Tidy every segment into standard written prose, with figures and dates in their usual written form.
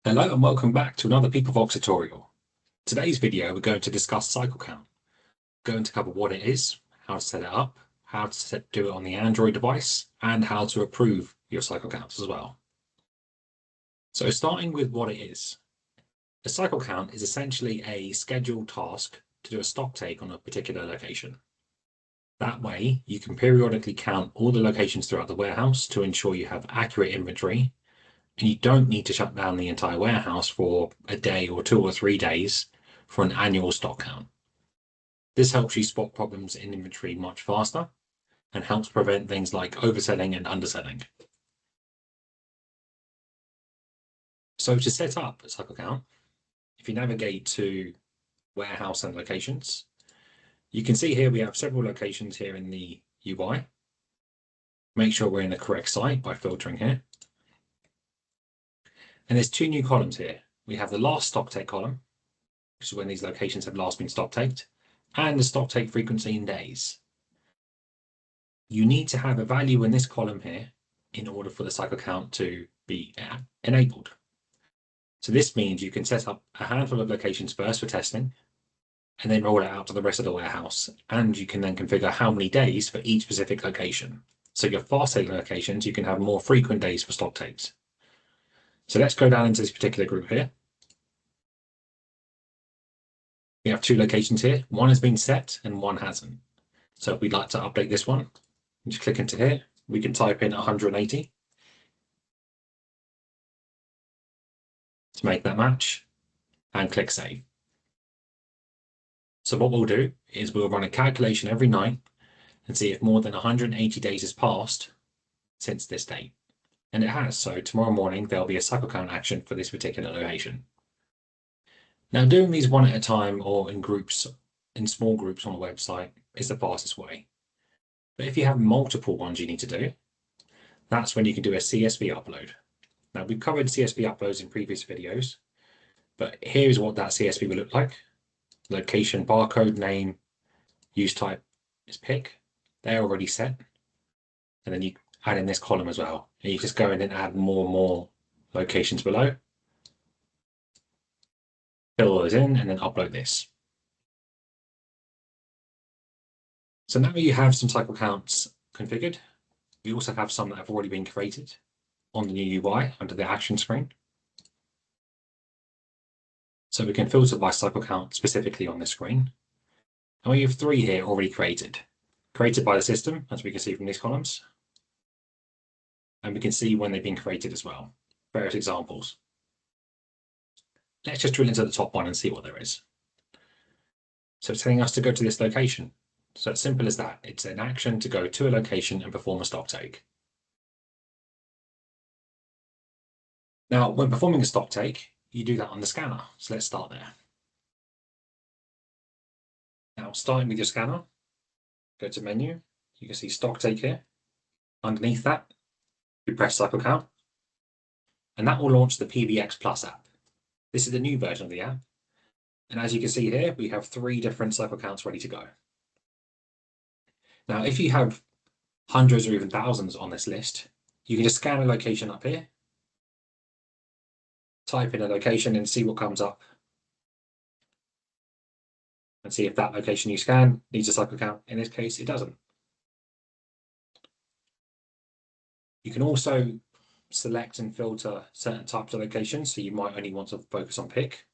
Hello and welcome back to another PeopleVox tutorial. Today's video we're going to discuss cycle count. We're going to cover what it is, how to set it up, how to do it on the Android device, and how to approve your cycle counts as well. So starting with what it is. A cycle count is essentially a scheduled task to do a stock take on a particular location. That way you can periodically count all the locations throughout the warehouse to ensure you have accurate inventory, and you don't need to shut down the entire warehouse for a day or 2 or 3 days for an annual stock count. This helps you spot problems in inventory much faster and helps prevent things like overselling and underselling. So to set up a cycle count, if you navigate to warehouse and locations, you can see here we have several locations here in the UI. Make sure we're in the correct site by filtering here. And there's two new columns here. We have the last stock take column, which is when these locations have last been stock taked, and the stock take frequency in days. You need to have a value in this column here in order for the cycle count to be enabled. So this means you can set up a handful of locations first for testing, and then roll it out to the rest of the warehouse. And you can then configure how many days for each specific location. So your fast selling locations, you can have more frequent days for stock takes. So let's go down into this particular group here. We have two locations here. One has been set and one hasn't. So if we'd like to update this one, just click into here. We can type in 180 to make that match and click save. So what we'll do is we'll run a calculation every night and see if more than 180 days has passed since this date. And it has, so tomorrow morning there'll be a cycle count action for this particular location. Now doing these one at a time or in groups, in small groups on a website is the fastest way. But if you have multiple ones you need to do, that's when you can do a CSV upload. Now we've covered CSV uploads in previous videos, but here's what that CSV will look like. Location, barcode, name, use type is pick. They're already set. And then you add in this column as well. And you just go in and add more and more locations below. Fill those in and then upload this. So now you have some cycle counts configured. We also have some that have already been created on the new UI under the action screen. So we can filter by cycle count specifically on this screen. And we have 3 here already created by the system, as we can see from these columns. And we can see when they've been created as well, various examples. Let's just drill into the top one and see what there is. So it's telling us to go to this location. So it's simple as that. It's an action to go to a location and perform a stock take. Now, when performing a stock take, you do that on the scanner. So let's start there. Now, starting with your scanner, go to menu. You can see stock take here. Underneath that, you press cycle count, and that will launch the PVX Plus app. This is the new version of the app. And as you can see here, we have 3 different cycle counts ready to go. Now, if you have hundreds or even thousands on this list, you can just scan a location up here, type in a location and see what comes up, and see if that location you scan needs a cycle count. In this case, it doesn't. You can also select and filter certain types of locations, so you might only want to focus on pick,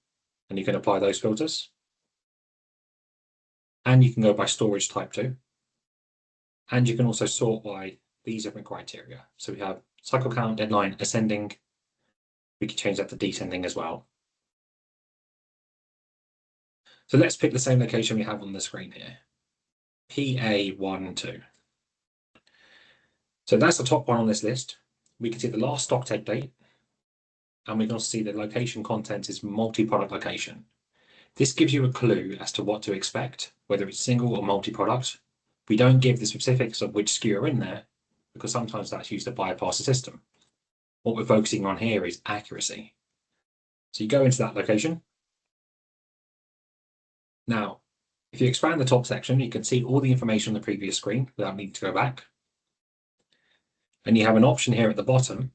and you can apply those filters. And you can go by storage type too. And you can also sort by these different criteria. So we have cycle count, deadline, ascending. We can change that to descending as well. So let's pick the same location we have on the screen here, PA12. So that's the top one on this list. We can see the last stock take date, and we can also see the location content is multi-product location. This gives you a clue as to what to expect, whether it's single or multi-product. We don't give the specifics of which SKU are in there, because sometimes that's used to bypass the system. What we're focusing on here is accuracy. So you go into that location. Now, if you expand the top section, you can see all the information on the previous screen without needing to go back. And you have an option here at the bottom,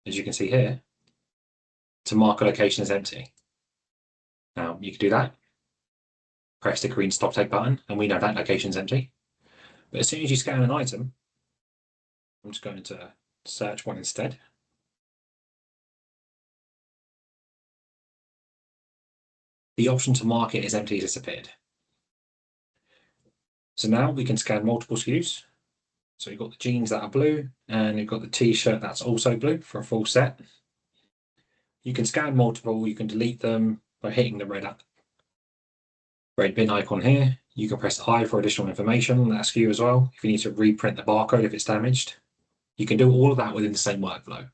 as you can see here, to mark a location as empty. Now you can do that. Press the green stock take button, and we know that location is empty. But as soon as you scan an item, I'm just going to search one instead. The option to mark it as empty disappeared. So now we can scan multiple SKUs. So you've got the jeans that are blue, and you've got the t-shirt that's also blue for a full set. You can scan multiple, you can delete them by hitting the red bin icon here. You can press I for additional information on that SKU as well, if you need to reprint the barcode if it's damaged. You can do all of that within the same workflow.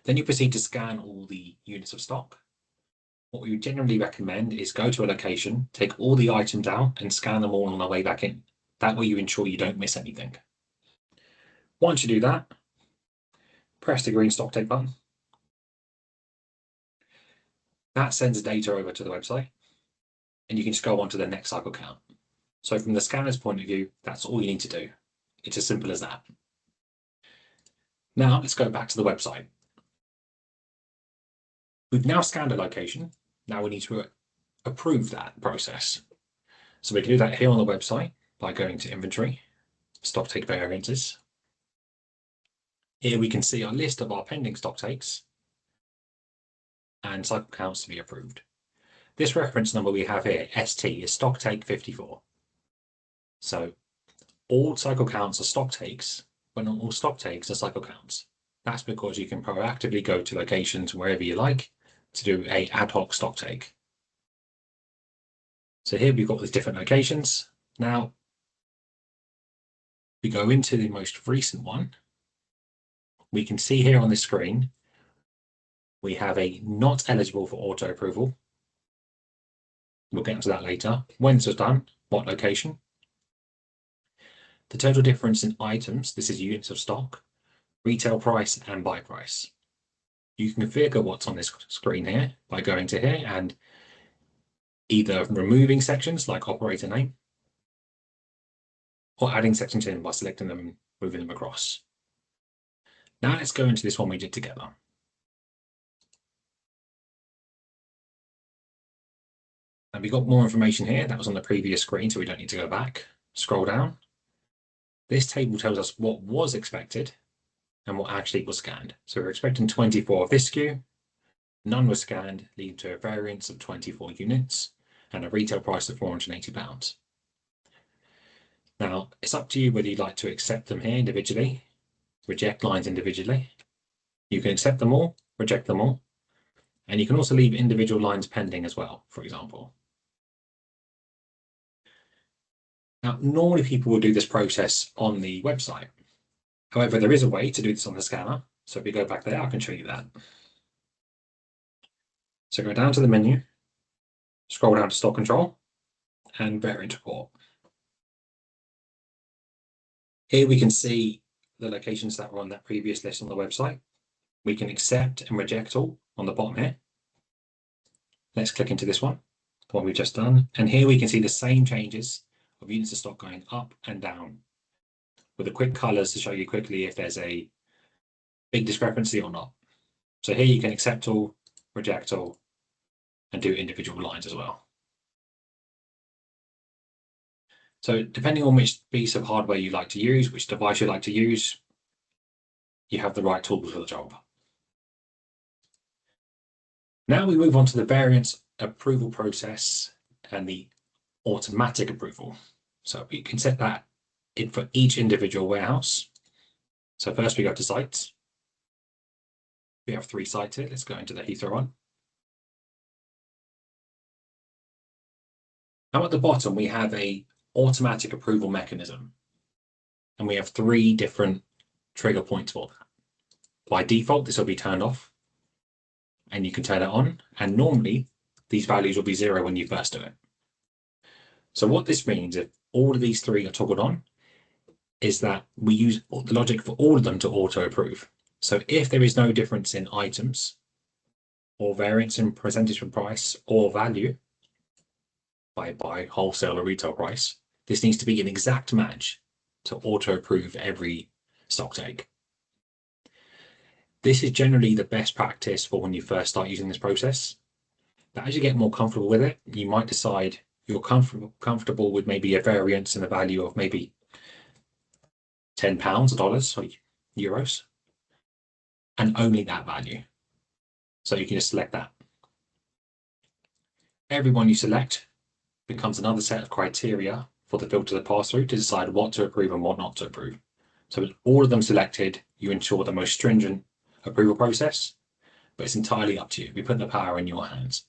Then you proceed to scan all the units of stock. What we would generally recommend is go to a location, take all the items out and scan them all on the way back in. That way you ensure you don't miss anything. Once you do that, press the green stock take button. That sends data over to the website, and you can just go on to the next cycle count. So from the scanner's point of view, that's all you need to do. It's as simple as that. Now let's go back to the website. We've now scanned a location. Now we need to approve that process. So we can do that here on the website by going to Inventory, Stock Take Variances. Here we can see a list of our pending stock takes and cycle counts to be approved. This reference number we have here, ST, is stock take 54. So all cycle counts are stock takes, but not all stock takes are cycle counts. That's because you can proactively go to locations wherever you like to do an ad hoc stock take. So here we've got these different locations. Now we go into the most recent one. We can see here on the screen, we have a not eligible for auto approval. We'll get into that later. When this was done, what location. The total difference in items, this is units of stock, retail price and buy price. You can configure what's on this screen here by going to here and either removing sections like operator name or adding sections in by selecting them and moving them across. Now let's go into this one we did together. And we got more information here that was on the previous screen, so we don't need to go back. Scroll down. This table tells us what was expected and what actually was scanned. So we're expecting 24 of this SKU, none was scanned, leading to a variance of 24 units and a retail price of £480. Now, it's up to you whether you'd like to accept them here individually, reject lines individually. You can accept them all, reject them all, and you can also leave individual lines pending as well, for example. Now, normally people will do this process on the website. However, there is a way to do this on the scanner. So if we go back there, I can show you that. So go down to the menu, scroll down to Stock Control and Variant Report. Here we can see the locations that were on that previous list on the website. We can accept and reject all on the bottom here. Let's click into this one, the one we've just done. And here we can see the same changes of units of stock going up and down with the quick colors to show you quickly if there's a big discrepancy or not. So here you can accept all, reject all, and do individual lines as well. So depending on which piece of hardware you like to use, which device you like to use, you have the right tools for the job. Now we move on to the variance approval process and the automatic approval. So we can set that in for each individual warehouse. So first we go to sites. We have 3 sites here. Let's go into the Heathrow one. Now at the bottom, we have a automatic approval mechanism. And we have 3 different trigger points for that. By default, this will be turned off. And you can turn it on. And normally, these values will be 0 when you first do it. So what this means, if all of these 3 are toggled on, is that we use the logic for all of them to auto-approve. So if there is no difference in items or variance in percentage of price or value by wholesale or retail price, this needs to be an exact match to auto-approve every stock take. This is generally the best practice for when you first start using this process. But as you get more comfortable with it, you might decide you're comfortable with maybe a variance in the value of maybe £10 or dollars or euros, and only that value. So you can just select that. Everyone you select becomes another set of criteria for the filter to pass through to decide what to approve and what not to approve. So with all of them selected, you ensure the most stringent approval process, but it's entirely up to you. We put the power in your hands.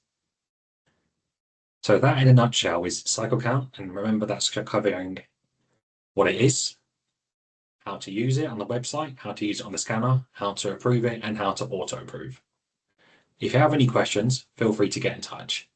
So that in a nutshell is cycle count, and remember that's covering what it is, how to use it on the website, how to use it on the scanner, how to approve it, and how to auto approve. If you have any questions, feel free to get in touch.